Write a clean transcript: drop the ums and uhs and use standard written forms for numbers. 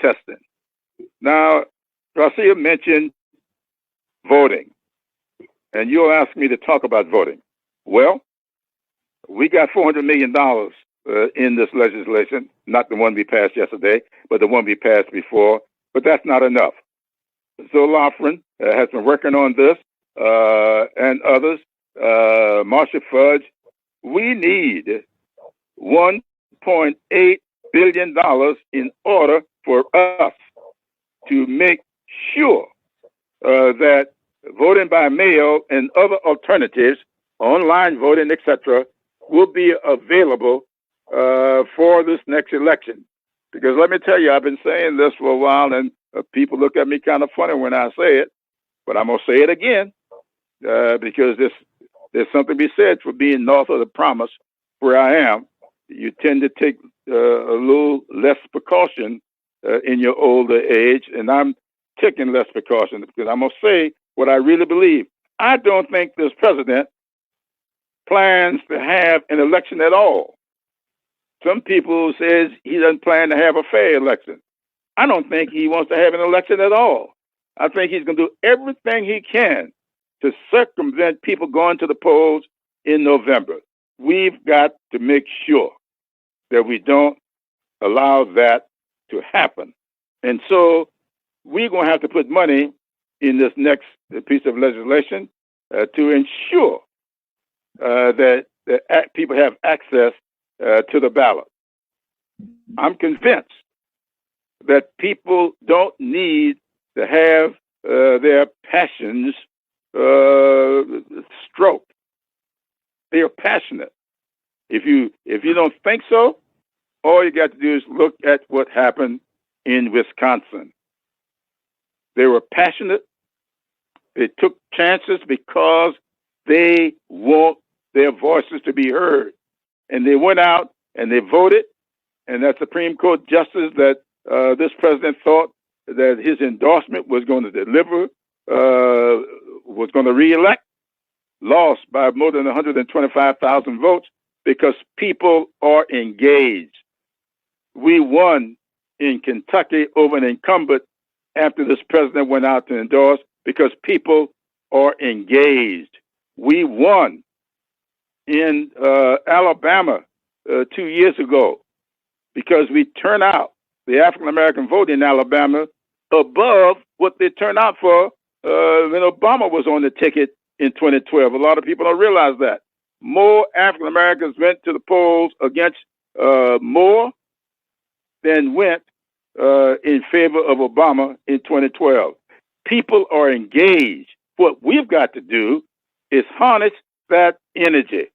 testing. Now, Garcia mentioned voting, and you'll ask me to talk about voting. Well, we got $400 million in this legislation, not the one we passed yesterday, but the one we passed before. But that's not enough. Zoe Lofgren has been working on this, and others. Marcia Fudge. We need $1.8 billion in order for us to make sure that voting by mail and other alternatives, online voting, etc., will be available for this next election. Because let me tell you, I've been saying this for a while, and people look at me kind of funny when I say it, but I'm going to say it again because there's something to be said for being north of the promise where I am. You tend to take a little less precaution in your older age, and I'm taking less precaution because I'm going to say what I really believe. I don't think this president plans to have an election at all. Some people says he doesn't plan to have a fair election. I don't think he wants to have an election at all. I think he's going to do everything he can to circumvent people going to the polls in November. We've got to make sure that we don't allow that to happen. And so we're going to have to put money in this next piece of legislation to ensure that people have access to the ballot. I'm convinced that people don't need to have their passions stroked. They are passionate. If you don't think so, all you got to do is look at what happened in Wisconsin. They were passionate. They took chances because they want their voices to be heard. And they went out and they voted. And that Supreme Court justice that this president thought that his endorsement was going to deliver, was going to reelect, lost by more than 125,000 votes because people are engaged. We won in Kentucky over an incumbent after this president went out to endorse because people are engaged. We won in Alabama 2 years ago because we turn out the African-American vote in Alabama above what they turned out for when Obama was on the ticket in 2012. A lot of people don't realize that. More African-Americans went to the polls against Moore than went in favor of Obama in 2012. People are engaged. What we've got to do is harness that energy.